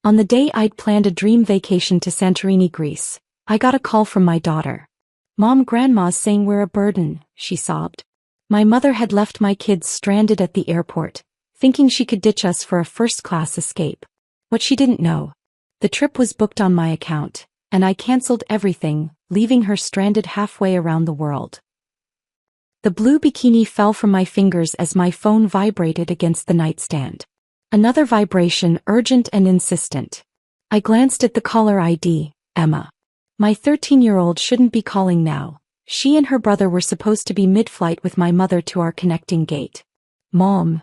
On the day I'd planned a dream vacation to Santorini, Greece, I got a call from my daughter. "Mom, Grandma's saying we're a burden," she sobbed. My mother had left my kids stranded at the airport, thinking she could ditch us for a first-class escape. What she didn't know. The trip was booked on my account, and I canceled everything, leaving her stranded halfway around the world. The blue bikini fell from my fingers as my phone vibrated against the nightstand. Another vibration, urgent and insistent. I glanced at the caller ID, Emma. My 13-year-old shouldn't be calling now. She and her brother were supposed to be mid-flight with my mother to our connecting gate. "Mom."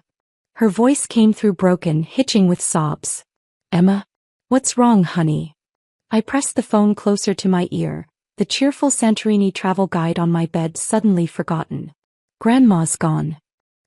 Her voice came through broken, hitching with sobs. "Emma? What's wrong, honey?" I pressed the phone closer to my ear, the cheerful Santorini travel guide on my bed suddenly forgotten. "Grandma's gone."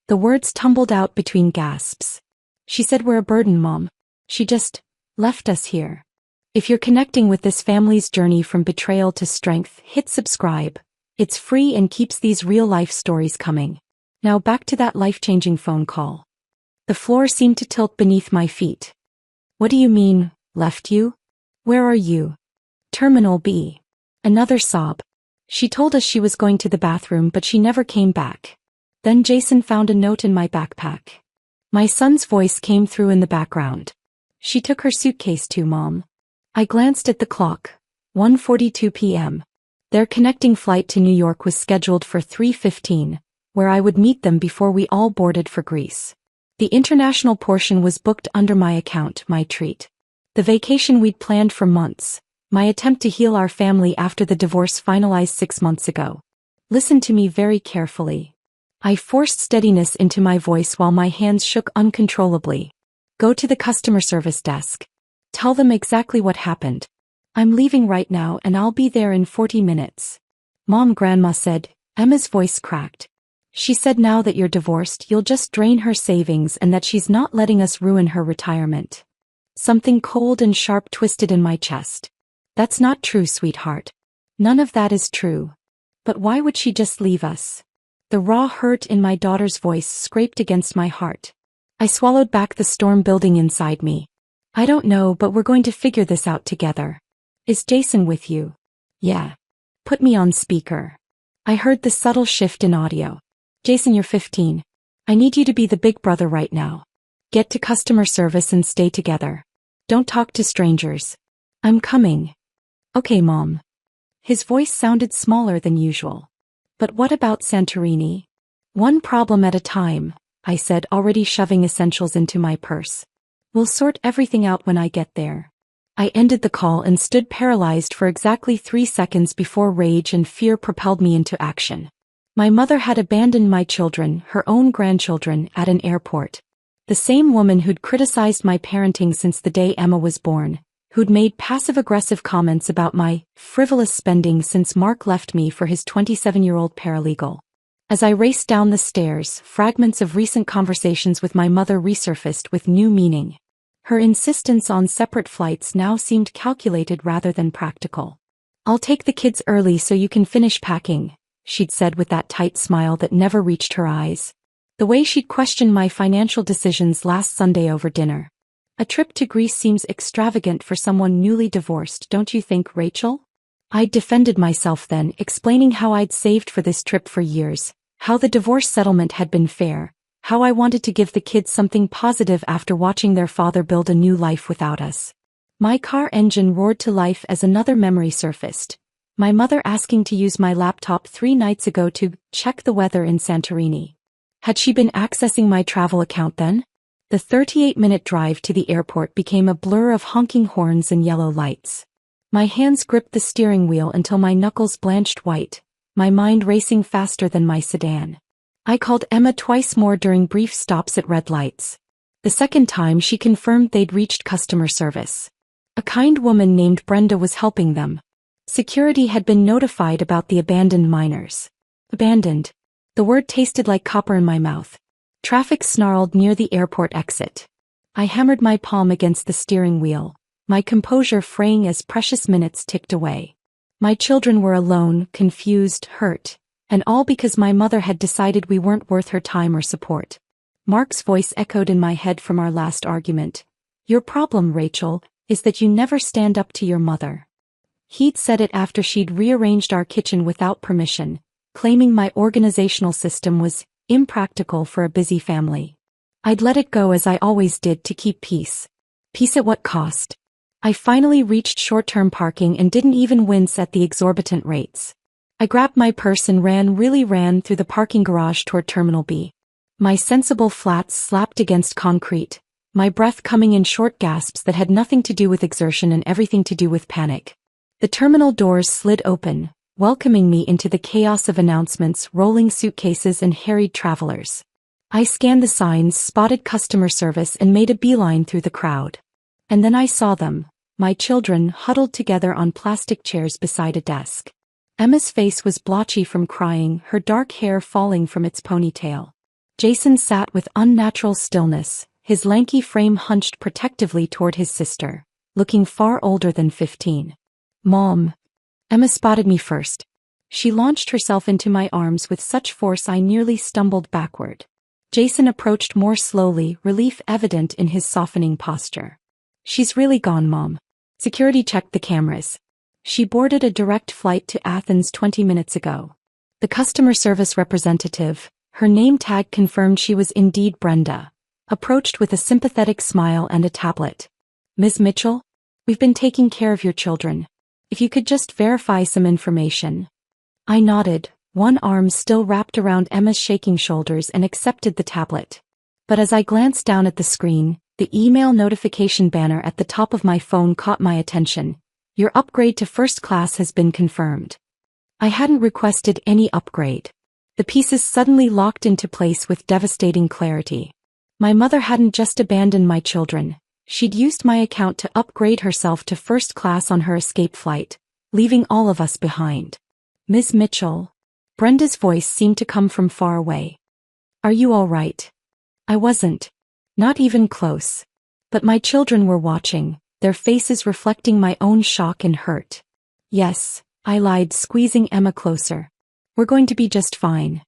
The words tumbled out between gasps. "She said we're a burden, Mom. She just left us here." If you're connecting with this family's journey from betrayal to strength, hit subscribe. It's free and keeps these real-life stories coming. Now back to that life-changing phone call. The floor seemed to tilt beneath my feet. "What do you mean, left you? Where are you?" "Terminal B." Another sob. "She told us she was going to the bathroom, but she never came back." Then Jason found a note in my backpack. My son's voice came through in the background. "She took her suitcase too, Mom." I glanced at the clock. 1:42 p.m. Their connecting flight to New York was scheduled for 3:15, where I would meet them before we all boarded for Greece. The international portion was booked under my account, my treat. The vacation we'd planned for months, my attempt to heal our family after the divorce finalized 6 months ago. Listen to me very carefully. I forced steadiness into my voice while my hands shook uncontrollably. "Go to the customer service desk. Tell them exactly what happened. I'm leaving right now and I'll be there in 40 minutes. Mom," Grandma said. Emma's voice cracked. "She said now that you're divorced, you'll just drain her savings and that she's not letting us ruin her retirement." Something cold and sharp twisted in my chest. "That's not true, sweetheart. None of that is true. But why would she just leave us?" The raw hurt in my daughter's voice scraped against my heart. I swallowed back the storm building inside me. "I don't know, but we're going to figure this out together." "Is Jason with you?" "Yeah." "Put me on speaker." I heard the subtle shift in audio. "Jason, you're 15. I need you to be the big brother right now. Get to customer service and stay together. Don't talk to strangers." "I'm coming." "Okay, Mom." His voice sounded smaller than usual. "But what about Santorini?" "One problem at a time," I said, already shoving essentials into my purse. "We'll sort everything out when I get there." I ended the call and stood paralyzed for exactly 3 seconds before rage and fear propelled me into action. My mother had abandoned my children, her own grandchildren, at an airport. The same woman who'd criticized my parenting since the day Emma was born, who'd made passive-aggressive comments about my frivolous spending since Mark left me for his 27-year-old paralegal. As I raced down the stairs, fragments of recent conversations with my mother resurfaced with new meaning. Her insistence on separate flights now seemed calculated rather than practical. "I'll take the kids early so you can finish packing," she'd said with that tight smile that never reached her eyes. The way she'd questioned my financial decisions last Sunday over dinner. "A trip to Greece seems extravagant for someone newly divorced, don't you think, Rachel?" I defended myself then, explaining how I'd saved for this trip for years, how the divorce settlement had been fair, how I wanted to give the kids something positive after watching their father build a new life without us. My car engine roared to life as another memory surfaced. My mother asking to use my laptop 3 nights ago to check the weather in Santorini. Had she been accessing my travel account then? The 38-minute drive to the airport became a blur of honking horns and yellow lights. My hands gripped the steering wheel until my knuckles blanched white, my mind racing faster than my sedan. I called Emma twice more during brief stops at red lights. The second time she confirmed they'd reached customer service. A kind woman named Brenda was helping them. Security had been notified about the abandoned minors. Abandoned. The word tasted like copper in my mouth. Traffic snarled near the airport exit. I hammered my palm against the steering wheel, my composure fraying as precious minutes ticked away. My children were alone, confused, hurt, and all because my mother had decided we weren't worth her time or support. Mark's voice echoed in my head from our last argument. "Your problem, Rachel, is that you never stand up to your mother. He'd said it after she'd rearranged our kitchen without permission, claiming my organizational system was impractical for a busy family. I'd let it go as I always did to keep peace. Peace at what cost? I finally reached short-term parking and didn't even wince at the exorbitant rates. I grabbed my purse and ran through the parking garage toward Terminal B. My sensible flats slapped against concrete, my breath coming in short gasps that had nothing to do with exertion and everything to do with panic. The terminal doors slid open, welcoming me into the chaos of announcements, rolling suitcases and harried travelers. I scanned the signs, spotted customer service and made a beeline through the crowd. And then I saw them, my children huddled together on plastic chairs beside a desk. Emma's face was blotchy from crying, her dark hair falling from its ponytail. Jason sat with unnatural stillness, his lanky frame hunched protectively toward his sister, looking far older than 15. Mom. Emma spotted me first. She launched herself into my arms with such force I nearly stumbled backward. Jason approached more slowly, relief evident in his softening posture. She's really gone, Mom. Security checked the cameras. She boarded a direct flight to Athens 20 minutes ago. The customer service representative, her name tag confirmed she was indeed Brenda, approached with a sympathetic smile and a tablet. Ms. Mitchell? We've been taking care of your children. If you could just verify some information. I nodded, one arm still wrapped around Emma's shaking shoulders and accepted the tablet. But as I glanced down at the screen, the email notification banner at the top of my phone caught my attention. Your upgrade to first class has been confirmed. I hadn't requested any upgrade. The pieces suddenly locked into place with devastating clarity. My mother hadn't just abandoned my children. She'd used my account to upgrade herself to first class on her escape flight, leaving all of us behind. Ms. Mitchell. Brenda's voice seemed to come from far away. Are you all right? I wasn't. Not even close. But my children were watching, their faces reflecting my own shock and hurt. Yes, I lied, squeezing Emma closer. We're going to be just fine.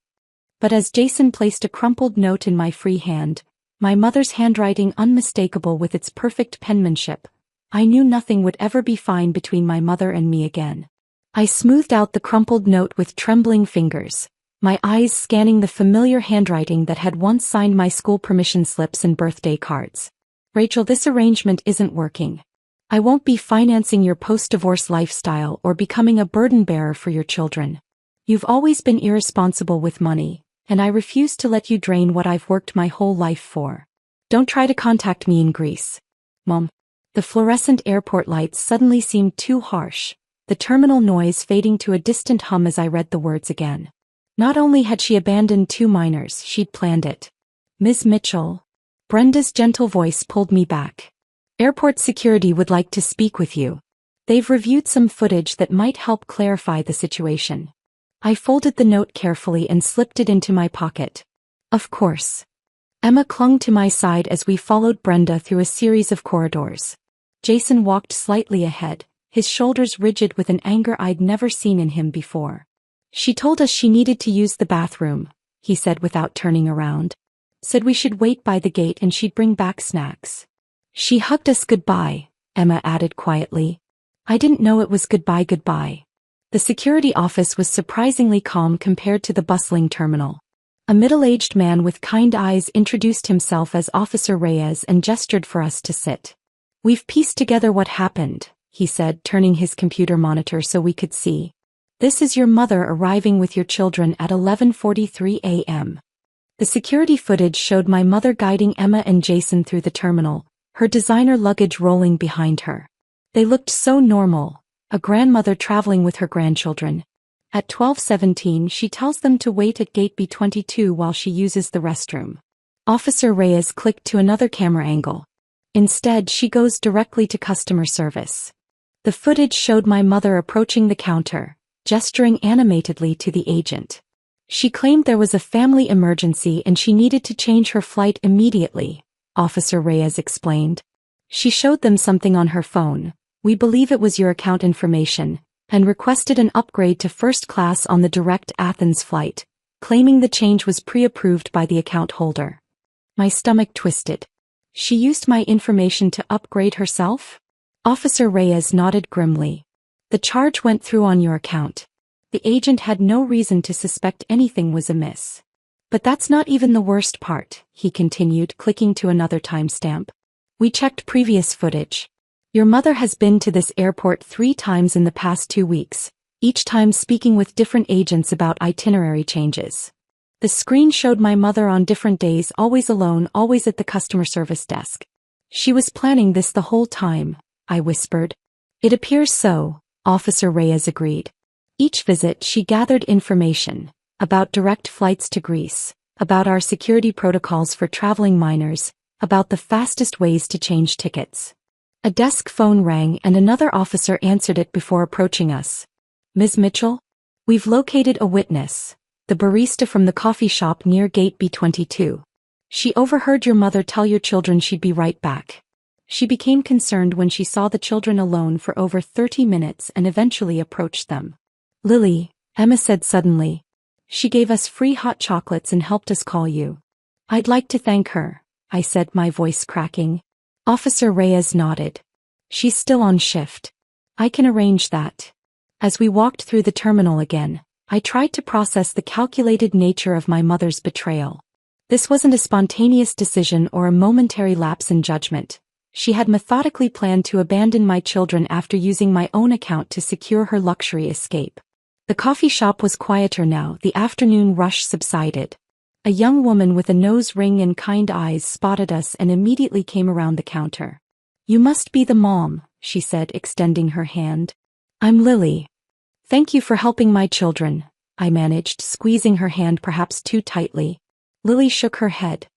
But as Jason placed a crumpled note in my free hand, my mother's handwriting unmistakable with its perfect penmanship, I knew nothing would ever be fine between my mother and me again. I smoothed out the crumpled note with trembling fingers, my eyes scanning the familiar handwriting that had once signed my school permission slips and birthday cards. Rachel, this arrangement isn't working. I won't be financing your post-divorce lifestyle or becoming a burden bearer for your children. You've always been irresponsible with money, and I refuse to let you drain what I've worked my whole life for. Don't try to contact me in Greece. Mom. The fluorescent airport lights suddenly seemed too harsh, the terminal noise fading to a distant hum as I read the words again. Not only had she abandoned 2 minors, she'd planned it. Ms. Mitchell. Brenda's gentle voice pulled me back. Airport security would like to speak with you. They've reviewed some footage that might help clarify the situation. I folded the note carefully and slipped it into my pocket. Of course. Emma clung to my side as we followed Brenda through a series of corridors. Jason walked slightly ahead, his shoulders rigid with an anger I'd never seen in him before. She told us she needed to use the bathroom, he said without turning around. Said we should wait by the gate and she'd bring back snacks. She hugged us goodbye, Emma added quietly. I didn't know it was goodbye. The security office was surprisingly calm compared to the bustling terminal. A middle-aged man with kind eyes introduced himself as Officer Reyes and gestured for us to sit. We've pieced together what happened, he said, turning his computer monitor so we could see. This is your mother arriving with your children at 11:43 a.m. The security footage showed my mother guiding Emma and Jason through the terminal, her designer luggage rolling behind her. They looked so normal, a grandmother traveling with her grandchildren. At 12:17 she tells them to wait at gate B22 while she uses the restroom. Officer Reyes clicked to another camera angle. Instead she goes directly to customer service. The footage showed my mother approaching the counter, gesturing animatedly to the agent. She claimed there was a family emergency and she needed to change her flight immediately, Officer Reyes explained. She showed them something on her phone, we believe it was your account information, and requested an upgrade to first class on the direct Athens flight, claiming the change was pre-approved by the account holder. My stomach twisted. She used my information to upgrade herself? Officer Reyes nodded grimly. The charge went through on your account. The agent had no reason to suspect anything was amiss. But that's not even the worst part, he continued, clicking to another timestamp. We checked previous footage. Your mother has been to this airport 3 times in the past 2 weeks, each time speaking with different agents about itinerary changes. The screen showed my mother on different days, always alone, always at the customer service desk. She was planning this the whole time, I whispered. It appears so, Officer Reyes agreed. Each visit she gathered information about direct flights to Greece, about our security protocols for traveling minors, about the fastest ways to change tickets. A desk phone rang and another officer answered it before approaching us. Ms. Mitchell? We've located a witness, the barista from the coffee shop near Gate B22. She overheard your mother tell your children she'd be right back. She became concerned when she saw the children alone for over 30 minutes and eventually approached them. Lily, Emma said suddenly. She gave us free hot chocolates and helped us call you. I'd like to thank her, I said, my voice cracking. Officer Reyes nodded. She's still on shift. I can arrange that. As we walked through the terminal again, I tried to process the calculated nature of my mother's betrayal. This wasn't a spontaneous decision or a momentary lapse in judgment. She had methodically planned to abandon my children after using my own account to secure her luxury escape. The coffee shop was quieter now. The afternoon rush subsided. A young woman with a nose ring and kind eyes spotted us and immediately came around the counter. You must be the mom, she said, extending her hand. I'm Lily. Thank you for helping my children, I managed, squeezing her hand perhaps too tightly. Lily shook her head.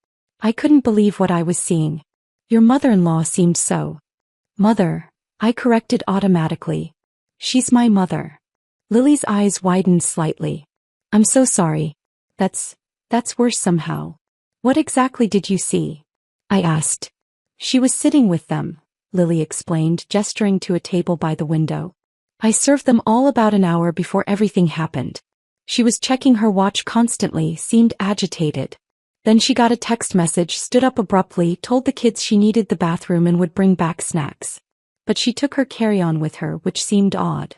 I couldn't believe what I was seeing. Your mother-in-law seemed so. Mother, I corrected automatically. She's my mother. Lily's eyes widened slightly. I'm so sorry. That's worse somehow. What exactly did you see? I asked. She was sitting with them, Lily explained, gesturing to a table by the window. I served them all about an hour before everything happened. She was checking her watch constantly, seemed agitated. Then she got a text message, stood up abruptly, told the kids she needed the bathroom and would bring back snacks. But she took her carry-on with her, which seemed odd.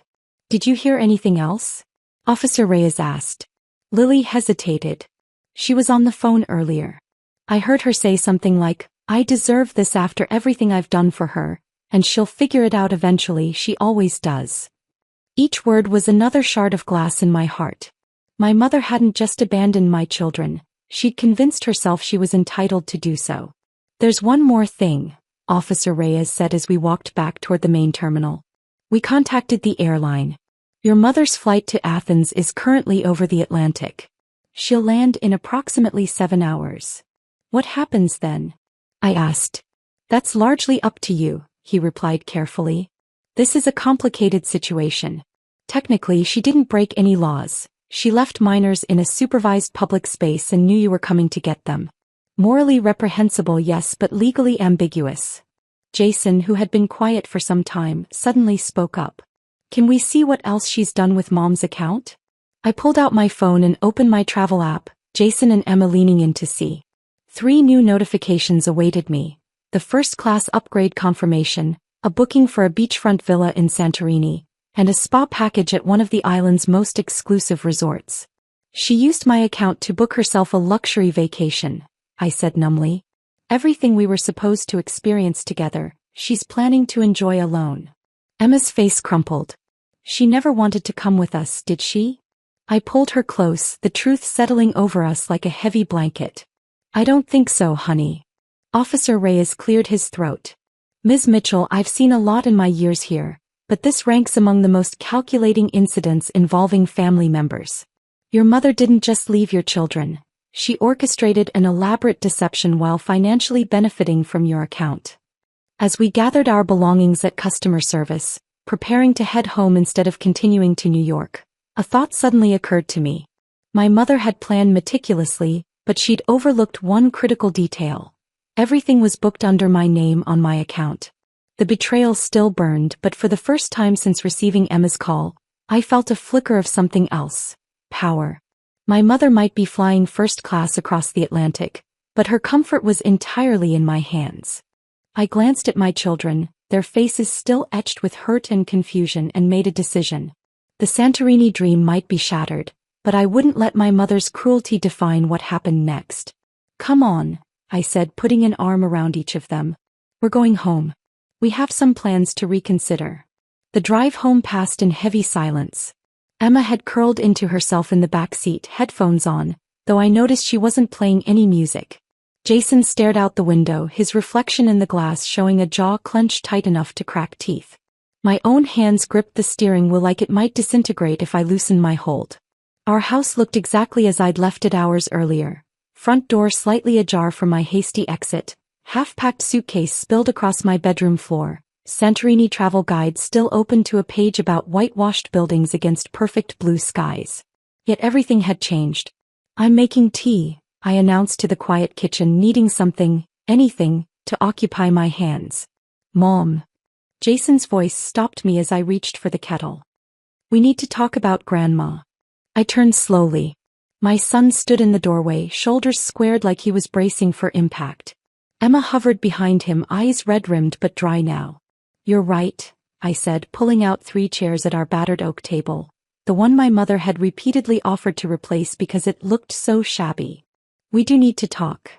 Did you hear anything else? Officer Reyes asked. Lily hesitated. She was on the phone earlier. I heard her say something like, I deserve this after everything I've done for her, and she'll figure it out eventually, she always does. Each word was another shard of glass in my heart. My mother hadn't just abandoned my children, she'd convinced herself she was entitled to do so. There's one more thing, Officer Reyes said as we walked back toward the main terminal. We contacted the airline. Your mother's flight to Athens is currently over the Atlantic. She'll land in approximately 7 hours. What happens then? I asked. That's largely up to you, he replied carefully. This is a complicated situation. Technically, she didn't break any laws. She left minors in a supervised public space and knew you were coming to get them. Morally reprehensible, yes, but legally ambiguous. Jason, who had been quiet for some time, suddenly spoke up. Can we see what else she's done with Mom's account? I pulled out my phone and opened my travel app, Jason and Emma leaning in to see. 3 new notifications awaited me. The first-class upgrade confirmation, a booking for a beachfront villa in Santorini, and a spa package at one of the island's most exclusive resorts. She used my account to book herself a luxury vacation, I said numbly. Everything we were supposed to experience together, she's planning to enjoy alone. Emma's face crumpled. She never wanted to come with us, did she? I pulled her close, the truth settling over us like a heavy blanket. I don't think so, honey. Officer Reyes cleared his throat. Ms. Mitchell, I've seen a lot in my years here, but this ranks among the most calculating incidents involving family members. Your mother didn't just leave your children. She orchestrated an elaborate deception while financially benefiting from your account. As we gathered our belongings at customer service, preparing to head home instead of continuing to New York, a thought suddenly occurred to me. My mother had planned meticulously, but she'd overlooked one critical detail. Everything was booked under my name on my account. The betrayal still burned, but for the first time since receiving Emma's call, I felt a flicker of something else. Power. My mother might be flying first class across the Atlantic, but her comfort was entirely in my hands. I glanced at my children, their faces still etched with hurt and confusion, and made a decision. The Santorini dream might be shattered, but I wouldn't let my mother's cruelty define what happened next. "Come on," I said, putting an arm around each of them. "We're going home. We have some plans to reconsider." The drive home passed in heavy silence. Emma had curled into herself in the back seat, headphones on, though I noticed she wasn't playing any music. Jason stared out the window, his reflection in the glass showing a jaw clenched tight enough to crack teeth. My own hands gripped the steering wheel like it might disintegrate if I loosened my hold. Our house looked exactly as I'd left it hours earlier. Front door slightly ajar from my hasty exit, half-packed suitcase spilled across my bedroom floor, Santorini travel guide still open to a page about whitewashed buildings against perfect blue skies. Yet everything had changed. "I'm making tea," I announced to the quiet kitchen, needing something, anything, to occupy my hands. "Mom." Jason's voice stopped me as I reached for the kettle. "We need to talk about Grandma." I turned slowly. My son stood in the doorway, shoulders squared like he was bracing for impact. Emma hovered behind him, eyes red-rimmed but dry now. "You're right," I said, pulling out 3 chairs at our battered oak table, the one my mother had repeatedly offered to replace because it looked so shabby. "We do need to talk."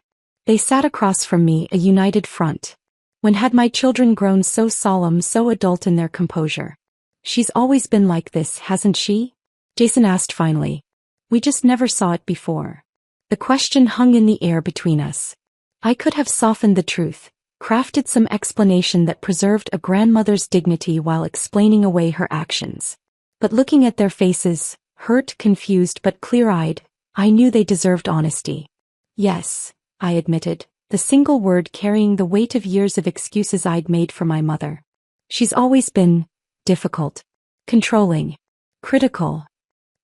They sat across from me, a united front. When had my children grown so solemn, so adult in their composure? "She's always been like this, hasn't she?" Jason asked finally. "We just never saw it before." The question hung in the air between us. I could have softened the truth, crafted some explanation that preserved a grandmother's dignity while explaining away her actions. But looking at their faces, hurt, confused but clear-eyed, I knew they deserved honesty. "Yes," I admitted, the single word carrying the weight of years of excuses I'd made for my mother. "She's always been difficult, controlling, critical."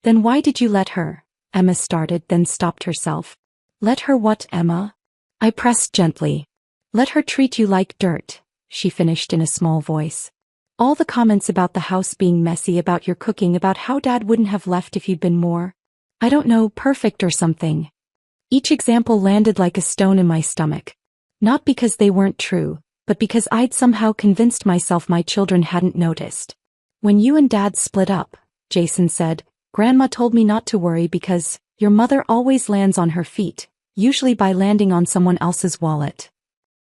"Then why did you let her?" Emma started, then stopped herself. "Let her what, Emma?" I pressed gently. "Let her treat you like dirt," she finished in a small voice. "All the comments about the house being messy, about your cooking, about how Dad wouldn't have left if you'd been more, I don't know, perfect or something." Each example landed like a stone in my stomach. Not because they weren't true, but because I'd somehow convinced myself my children hadn't noticed. "When you and Dad split up," Jason said, "Grandma told me not to worry because your mother always lands on her feet, usually by landing on someone else's wallet."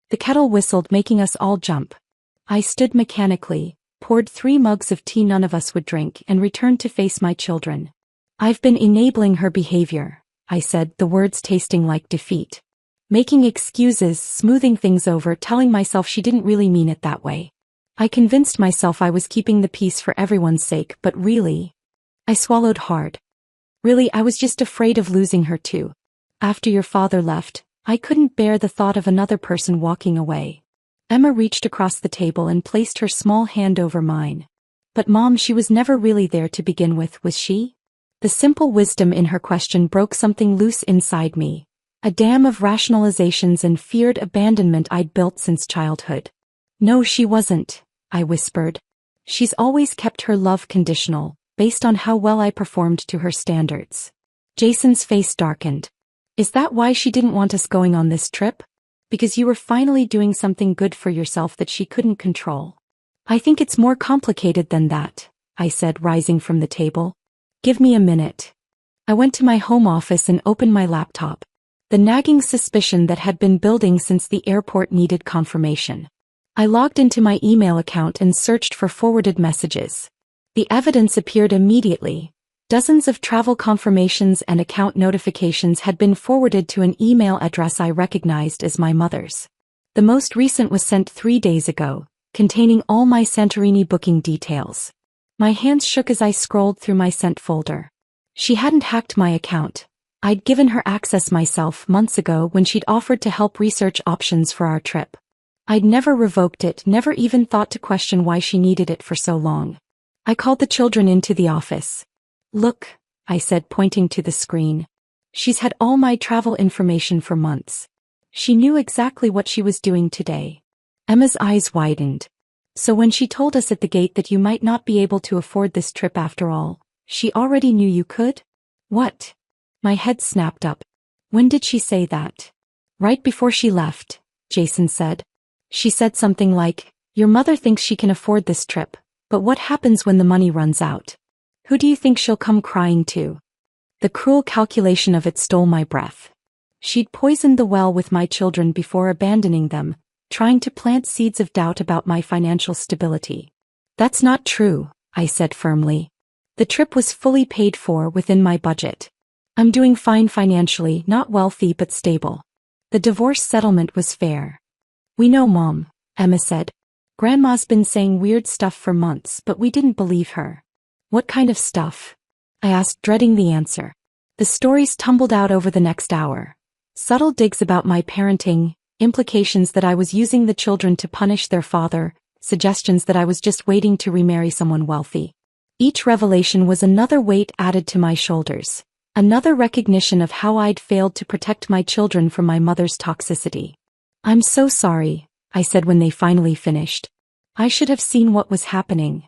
The kettle whistled, making us all jump. I stood mechanically, poured 3 mugs of tea none of us would drink, and returned to face my children. "I've been enabling her behavior," I said, the words tasting like defeat. "Making excuses, smoothing things over, telling myself she didn't really mean it that way. I convinced myself I was keeping the peace for everyone's sake, but really..." I swallowed hard. "Really, I was just afraid of losing her too. After your father left, I couldn't bear the thought of another person walking away." Emma reached across the table and placed her small hand over mine. "But Mom, she was never really there to begin with, was she?" The simple wisdom in her question broke something loose inside me, a dam of rationalizations and feared abandonment I'd built since childhood. "No, she wasn't," I whispered. "She's always kept her love conditional, based on how well I performed to her standards." Jason's face darkened. "Is that why she didn't want us going on this trip? Because you were finally doing something good for yourself that she couldn't control?" "I think it's more complicated than that," I said, rising from the table. "Give me a minute." I went to my home office and opened my laptop. The nagging suspicion that had been building since the airport needed confirmation. I logged into my email account and searched for forwarded messages. The evidence appeared immediately. Dozens of travel confirmations and account notifications had been forwarded to an email address I recognized as my mother's. The most recent was sent 3 days ago, containing all my Santorini booking details. My hands shook as I scrolled through my sent folder. She hadn't hacked my account. I'd given her access myself months ago when she'd offered to help research options for our trip. I'd never revoked it, never even thought to question why she needed it for so long. I called the children into the office. "Look," I said, pointing to the screen. "She's had all my travel information for months. She knew exactly what she was doing today." Emma's eyes widened. "So when she told us at the gate that you might not be able to afford this trip after all, she already knew you could?" "What?" My head snapped up. "When did she say that?" "Right before she left," Jason said. "She said something like, Your mother thinks she can afford this trip, but what happens when the money runs out? Who do you think she'll come crying to? The cruel calculation of it stole my breath. She'd poisoned the well with my children before abandoning them, trying to plant seeds of doubt about my financial stability. That's not true, I said firmly. The trip was fully paid for within my budget. I'm doing fine financially, not wealthy but stable. The divorce settlement was fair. We know, Mom, Emma said. Grandma's been saying weird stuff for months, but we didn't believe her. What kind of stuff? I asked, dreading the answer. The stories tumbled out over the next hour. Subtle digs about my parenting, implications that I was using the children to punish their father, suggestions that I was just waiting to remarry someone wealthy. Each revelation was another weight added to my shoulders, another recognition of how I'd failed to protect my children from my mother's toxicity. I'm so sorry, I said when they finally finished. I should have seen what was happening.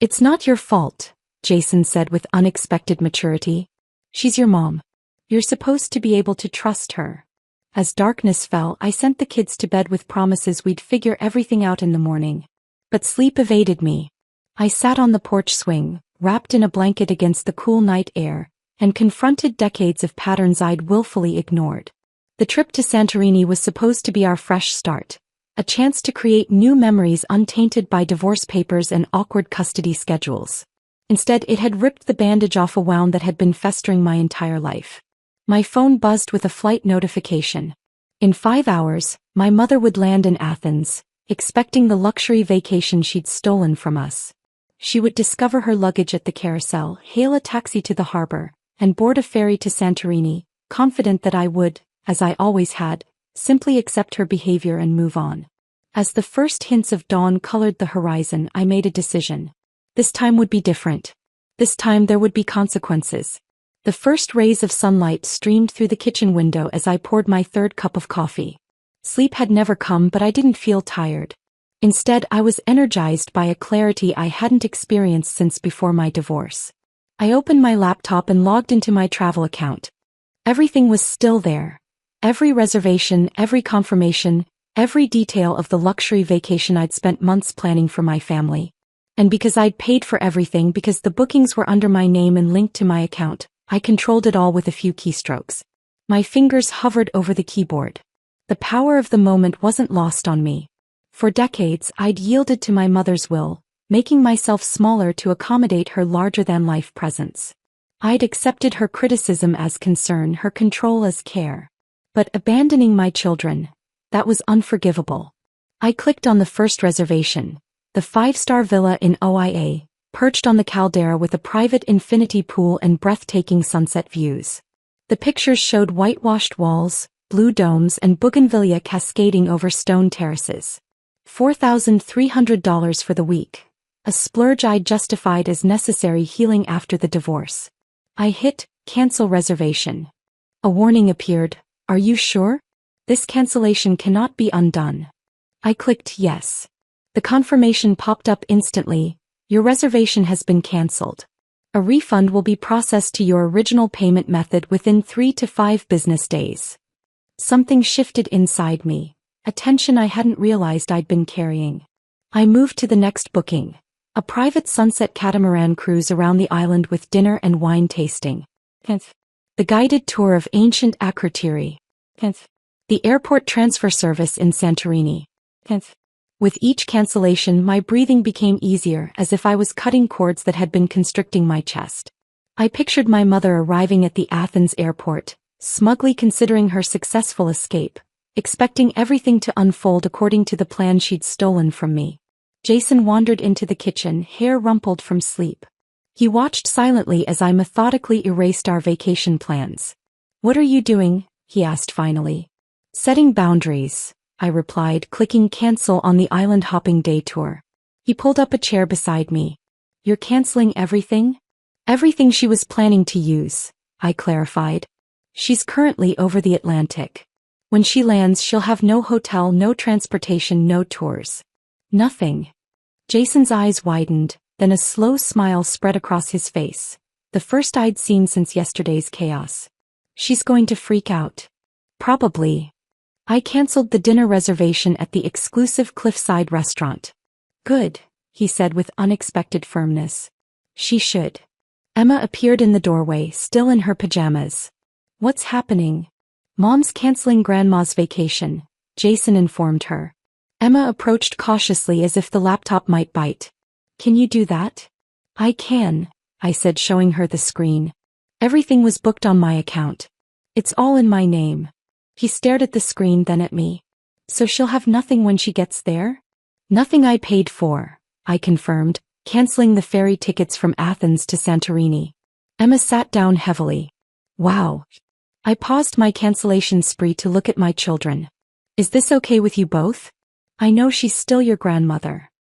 It's not your fault, Jason said with unexpected maturity. She's your mom. You're supposed to be able to trust her. As darkness fell, I sent the kids to bed with promises we'd figure everything out in the morning. But sleep evaded me. I sat on the porch swing, wrapped in a blanket against the cool night air, and confronted decades of patterns I'd willfully ignored. The trip to Santorini was supposed to be our fresh start, a chance to create new memories untainted by divorce papers and awkward custody schedules. Instead, it had ripped the bandage off a wound that had been festering my entire life. My phone buzzed with a flight notification. In 5 hours, my mother would land in Athens, expecting the luxury vacation she'd stolen from us. She would discover her luggage at the carousel, hail a taxi to the harbor, and board a ferry to Santorini, confident that I would, as I always had, simply accept her behavior and move on. As the first hints of dawn colored the horizon, I made a decision. This time would be different. This time there would be consequences. The first rays of sunlight streamed through the kitchen window as I poured my third cup of coffee. Sleep had never come, but I didn't feel tired. Instead, I was energized by a clarity I hadn't experienced since before my divorce. I opened my laptop and logged into my travel account. Everything was still there. Every reservation, every confirmation, every detail of the luxury vacation I'd spent months planning for my family. And because I'd paid for everything, because the bookings were under my name and linked to my account, I controlled it all with a few keystrokes. My fingers hovered over the keyboard. The power of the moment wasn't lost on me. For decades, I'd yielded to my mother's will, making myself smaller to accommodate her larger-than-life presence. I'd accepted her criticism as concern, her control as care. But abandoning my children, that was unforgivable. I clicked on the first reservation, the 5-star villa in OIA, perched on the caldera with a private infinity pool and breathtaking sunset views. The pictures showed whitewashed walls, blue domes, and bougainvillea cascading over stone terraces. $4,300 for the week, a splurge I'd justified as necessary healing after the divorce. I hit cancel reservation. A warning appeared. Are you sure? This cancellation cannot be undone. I clicked yes. The confirmation popped up instantly. Your reservation has been canceled. A refund will be processed to your original payment method within 3 to 5 business days. Something shifted inside me, a tension I hadn't realized I'd been carrying. I moved to the next booking, a private sunset catamaran cruise around the island with dinner and wine tasting. The guided tour of ancient Akrotiri. The airport transfer service in Santorini. With each cancellation, my breathing became easier, as if I was cutting cords that had been constricting my chest. I pictured my mother arriving at the Athens airport, smugly considering her successful escape, expecting everything to unfold according to the plan she'd stolen from me. Jason wandered into the kitchen, hair rumpled from sleep. He watched silently as I methodically erased our vacation plans. "What are you doing?" he asked finally. "Setting boundaries," I replied, clicking cancel on the island-hopping day tour. He pulled up a chair beside me. "You're canceling everything?" "Everything she was planning to use," I clarified. "She's currently over the Atlantic. When she lands, she'll have no hotel, no transportation, no tours. Nothing." Jason's eyes widened, then a slow smile spread across his face, the first I'd seen since yesterday's chaos. "She's going to freak out." "Probably." I canceled the dinner reservation at the exclusive Cliffside restaurant. Good, he said with unexpected firmness. She should. Emma appeared in the doorway, still in her pajamas. What's happening? Mom's canceling Grandma's vacation, Jason informed her. Emma approached cautiously as if the laptop might bite. Can you do that? I can, I said, showing her the screen. Everything was booked on my account. It's all in my name. He stared at the screen, then at me. So she'll have nothing when she gets there? Nothing I paid for, I confirmed, canceling the ferry tickets from Athens to Santorini. Emma sat down heavily. Wow. I paused my cancellation spree to look at my children. Is this okay with you both? I know she's still your grandmother.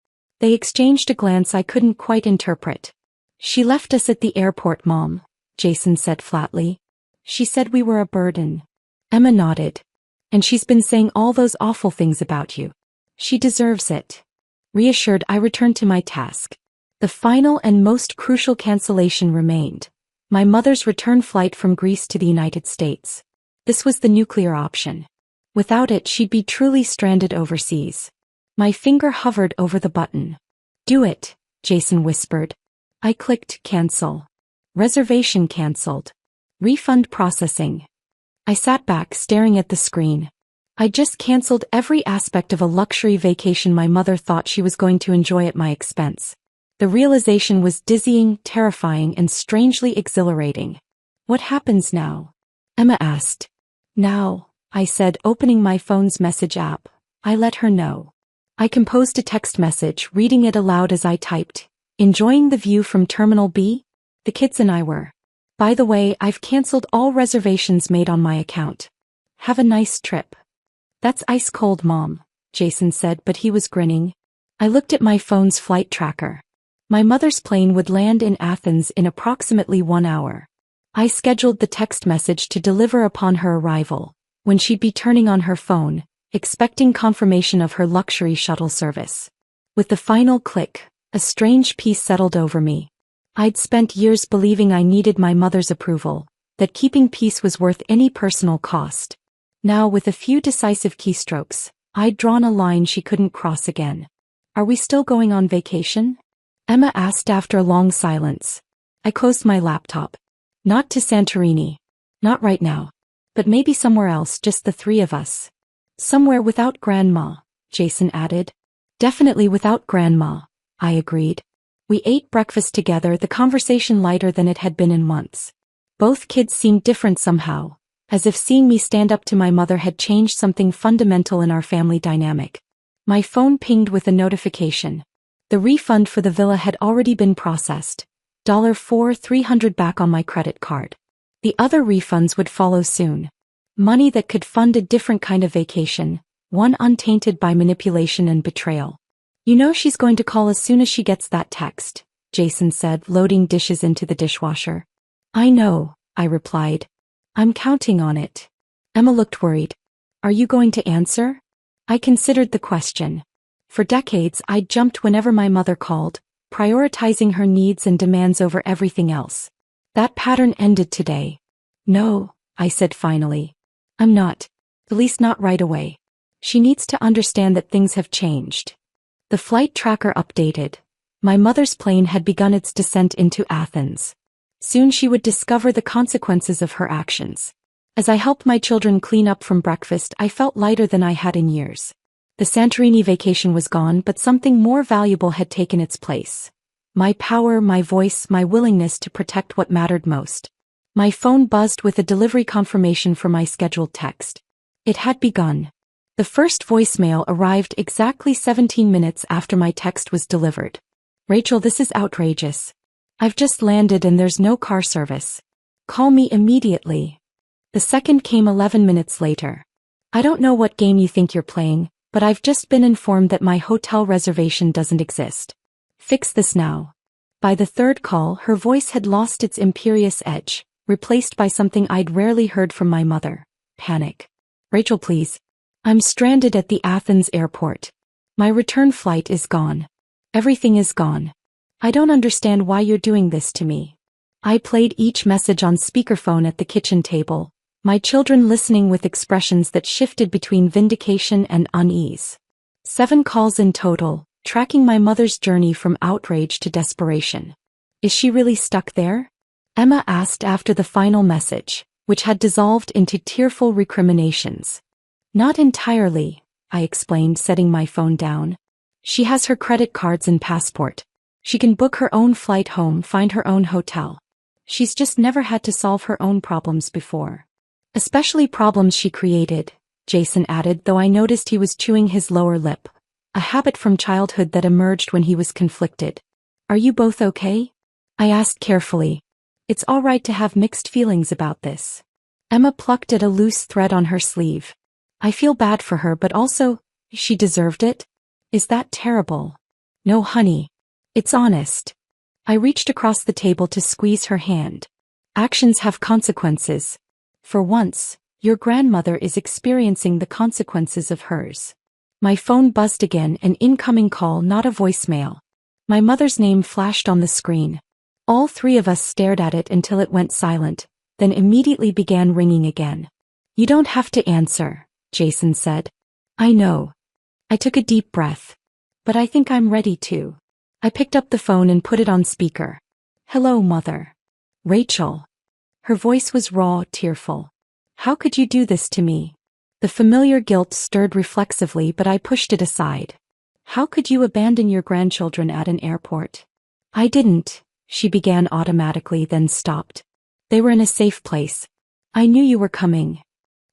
They exchanged a glance I couldn't quite interpret. She left us at the airport, Mom, Jason said flatly. She said we were a burden. Emma nodded. And she's been saying all those awful things about you. She deserves it. Reassured, I returned to my task. The final and most crucial cancellation remained. My mother's return flight from Greece to the United States. This was the nuclear option. Without it, she'd be truly stranded overseas. My finger hovered over the button. Do it, Jason whispered. I clicked cancel. Reservation canceled. Refund processing. I sat back, staring at the screen. I just canceled every aspect of a luxury vacation my mother thought she was going to enjoy at my expense. The realization was dizzying, terrifying, and strangely exhilarating. What happens now? Emma asked. Now, I said, opening my phone's message app. I let her know. I composed a text message, reading it aloud as I typed. Enjoying the view from Terminal B? The kids and I were. By the way, I've canceled all reservations made on my account. Have a nice trip. That's ice cold, Mom, Jason said, but he was grinning. I looked at my phone's flight tracker. My mother's plane would land in Athens in approximately 1 hour. I scheduled the text message to deliver upon her arrival, when she'd be turning on her phone, expecting confirmation of her luxury shuttle service. With the final click, a strange peace settled over me. I'd spent years believing I needed my mother's approval, that keeping peace was worth any personal cost. Now, with a few decisive keystrokes, I'd drawn a line she couldn't cross again. Are we still going on vacation? Emma asked after a long silence. I closed my laptop. Not to Santorini. Not right now. But maybe somewhere else, just the three of us. Somewhere without Grandma, Jason added. Definitely without Grandma, I agreed. We ate breakfast together, the conversation lighter than it had been in months. Both kids seemed different somehow, as if seeing me stand up to my mother had changed something fundamental in our family dynamic. My phone pinged with a notification. The refund for the villa had already been processed. $4,300 back on my credit card. The other refunds would follow soon. Money that could fund a different kind of vacation, one untainted by manipulation and betrayal. You know she's going to call as soon as she gets that text, Jason said, loading dishes into the dishwasher. I know, I replied. I'm counting on it. Emma looked worried. Are you going to answer? I considered the question. For decades, I jumped whenever my mother called, prioritizing her needs and demands over everything else. That pattern ended today. No, I said finally. I'm not. At least not right away. She needs to understand that things have changed. The flight tracker updated. My mother's plane had begun its descent into Athens. Soon she would discover the consequences of her actions. As I helped my children clean up from breakfast, I felt lighter than I had in years. The Santorini vacation was gone, but something more valuable had taken its place. My power, my voice, my willingness to protect what mattered most. My phone buzzed with a delivery confirmation for my scheduled text. It had begun. The first voicemail arrived exactly 17 minutes after my text was delivered. Rachel, this is outrageous. I've just landed and there's no car service. Call me immediately. The second came 11 minutes later. I don't know what game you think you're playing, but I've just been informed that my hotel reservation doesn't exist. Fix this now. By the third call, her voice had lost its imperious edge, replaced by something I'd rarely heard from my mother. Panic. Rachel, please. I'm stranded at the Athens airport. My return flight is gone. Everything is gone. I don't understand why you're doing this to me. I played each message on speakerphone at the kitchen table, my children listening with expressions that shifted between vindication and unease. 7 calls in total, tracking my mother's journey from outrage to desperation. Is she really stuck there? Emma asked after the final message, which had dissolved into tearful recriminations. Not entirely, I explained, setting my phone down. She has her credit cards and passport. She can book her own flight home, find her own hotel. She's just never had to solve her own problems before. Especially problems she created, Jason added, though I noticed he was chewing his lower lip, a habit from childhood that emerged when he was conflicted. Are you both okay? I asked carefully. It's all right to have mixed feelings about this. Emma plucked at a loose thread on her sleeve. I feel bad for her, but also, she deserved it? Is that terrible? No, honey. It's honest. I reached across the table to squeeze her hand. Actions have consequences. For once, your grandmother is experiencing the consequences of hers. My phone buzzed again, an incoming call, not a voicemail. My mother's name flashed on the screen. All three of us stared at it until it went silent, then immediately began ringing again. You don't have to answer, Jason said. I know. I took a deep breath. But I think I'm ready to. I picked up the phone and put it on speaker. Hello, Mother. Rachel. Her voice was raw, tearful. How could you do this to me? The familiar guilt stirred reflexively, but I pushed it aside. How could you abandon your grandchildren at an airport? I didn't, she began automatically, then stopped. They were in a safe place. I knew you were coming.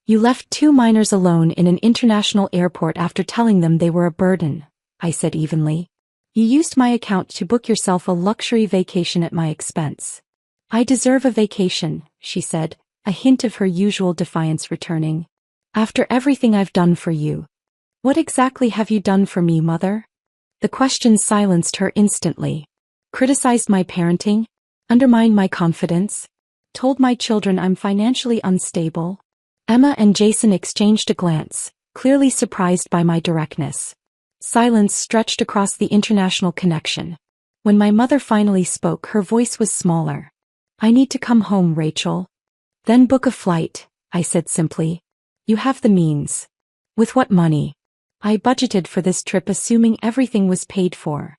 You left two minors alone in an international airport after telling them they were a burden, I said evenly. You used my account to book yourself a luxury vacation at my expense. I deserve a vacation, she said, a hint of her usual defiance returning. After everything I've done for you. What exactly have you done for me, Mother? The question silenced her instantly. Criticized my parenting? Undermined my confidence? Told my children I'm financially unstable? Emma and Jason exchanged a glance, clearly surprised by my directness. Silence stretched across the international connection. When my mother finally spoke, her voice was smaller. I need to come home, Rachel. Then book a flight, I said simply. You have the means. With what money? I budgeted for this trip assuming everything was paid for.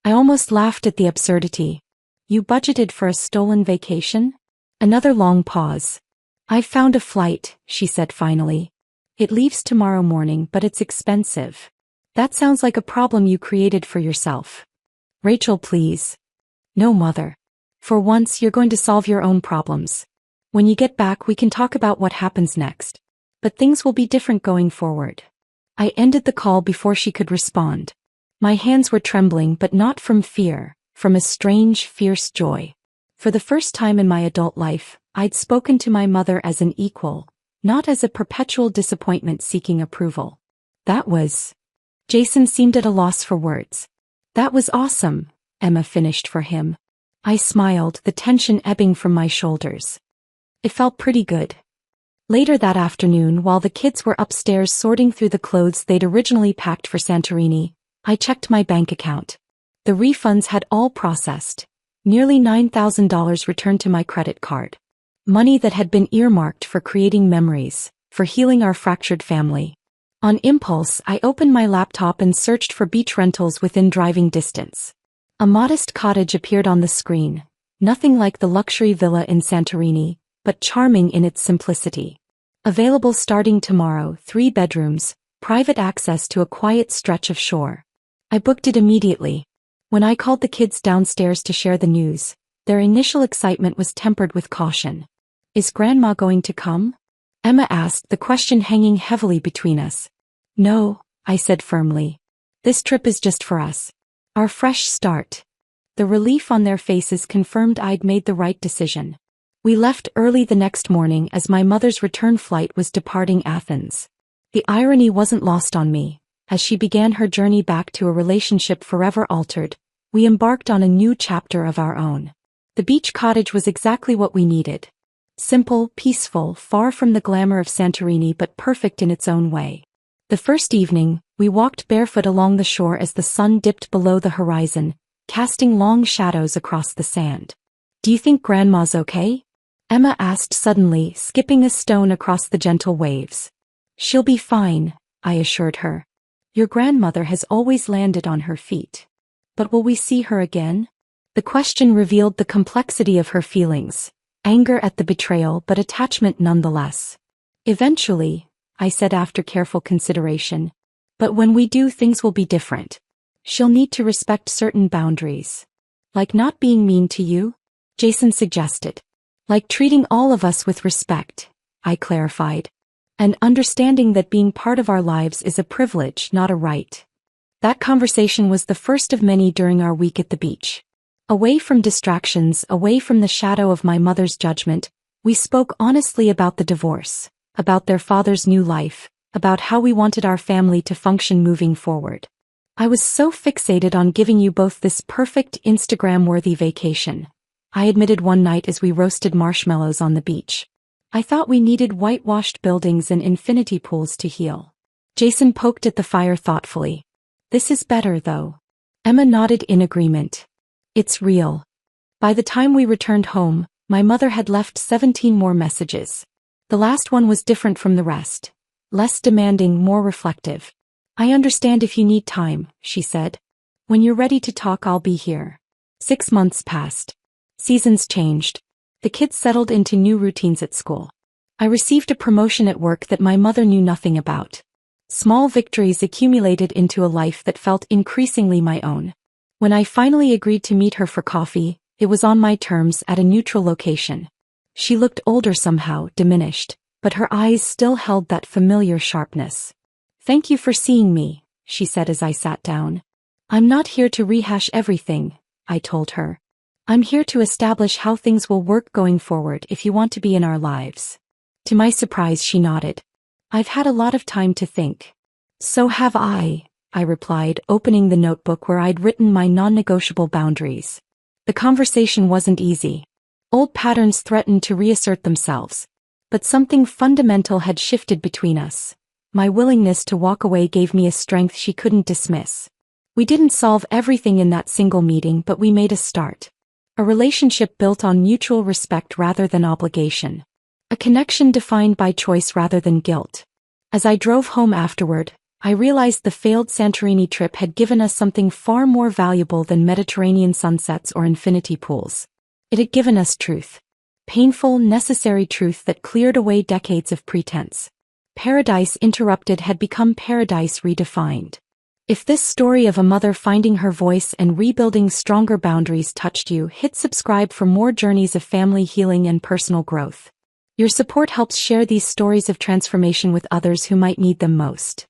I almost laughed at the absurdity. You budgeted for a stolen vacation? Another long pause. I've found a flight, she said finally. It leaves tomorrow morning, but it's expensive. That sounds like a problem you created for yourself. Rachel, please. No, Mother. For once, you're going to solve your own problems. When you get back, we can talk about what happens next. But things will be different going forward. I ended the call before she could respond. My hands were trembling, but not from fear, from a strange, fierce joy. For the first time in my adult life, I'd spoken to my mother as an equal, not as a perpetual disappointment seeking approval. That was... Jason seemed at a loss for words. That was awesome, Emma finished for him. I smiled, the tension ebbing from my shoulders. It felt pretty good. Later that afternoon, while the kids were upstairs sorting through the clothes they'd originally packed for Santorini, I checked my bank account. The refunds had all processed. Nearly $9,000 returned to my credit card. Money that had been earmarked for creating memories, for healing our fractured family. On impulse, I opened my laptop and searched for beach rentals within driving distance. A modest cottage appeared on the screen, nothing like the luxury villa in Santorini, but charming in its simplicity. Available starting tomorrow, 3 bedrooms, private access to a quiet stretch of shore. I booked it immediately. When I called the kids downstairs to share the news, their initial excitement was tempered with caution. Is Grandma going to come? Emma asked, the question hanging heavily between us. No, I said firmly. This trip is just for us. Our fresh start. The relief on their faces confirmed I'd made the right decision. We left early the next morning as my mother's return flight was departing Athens. The irony wasn't lost on me. As she began her journey back to a relationship forever altered, we embarked on a new chapter of our own. The beach cottage was exactly what we needed. Simple, peaceful, far from the glamour of Santorini, but perfect in its own way. The first evening, we walked barefoot along the shore as the sun dipped below the horizon, casting long shadows across the sand. Do you think Grandma's okay? Emma asked suddenly, skipping a stone across the gentle waves. She'll be fine, I assured her. Your grandmother has always landed on her feet. But will we see her again? The question revealed the complexity of her feelings, anger at the betrayal but attachment nonetheless. Eventually, I said after careful consideration. But when we do, things will be different. She'll need to respect certain boundaries. Like not being mean to you? Jason suggested. Like treating all of us with respect, I clarified. And understanding that being part of our lives is a privilege, not a right. That conversation was the first of many during our week at the beach. Away from distractions, away from the shadow of my mother's judgment, we spoke honestly about the divorce, about their father's new life, about how we wanted our family to function moving forward. I was so fixated on giving you both this perfect Instagram-worthy vacation, I admitted one night as we roasted marshmallows on the beach. I thought we needed whitewashed buildings and infinity pools to heal. Jason poked at the fire thoughtfully. This is better, though. Emma nodded in agreement. It's real. By the time we returned home, my mother had left 17 more messages. The last one was different from the rest. Less demanding, more reflective. I understand if you need time, she said. When you're ready to talk, I'll be here. 6 months passed. Seasons changed. The kids settled into new routines at school. I received a promotion at work that my mother knew nothing about. Small victories accumulated into a life that felt increasingly my own. When I finally agreed to meet her for coffee, it was on my terms at a neutral location. She looked older somehow, diminished, but her eyes still held that familiar sharpness. Thank you for seeing me, she said as I sat down. I'm not here to rehash everything, I told her. I'm here to establish how things will work going forward if you want to be in our lives. To my surprise, she nodded. I've had a lot of time to think. So have I replied, opening the notebook where I'd written my non-negotiable boundaries. The conversation wasn't easy. Old patterns threatened to reassert themselves. But something fundamental had shifted between us. My willingness to walk away gave me a strength she couldn't dismiss. We didn't solve everything in that single meeting, but we made a start. A relationship built on mutual respect rather than obligation. A connection defined by choice rather than guilt. As I drove home afterward, I realized the failed Santorini trip had given us something far more valuable than Mediterranean sunsets or infinity pools. It had given us truth. Painful, necessary truth that cleared away decades of pretense. Paradise interrupted had become paradise redefined. If this story of a mother finding her voice and rebuilding stronger boundaries touched you, hit subscribe for more journeys of family healing and personal growth. Your support helps share these stories of transformation with others who might need them most.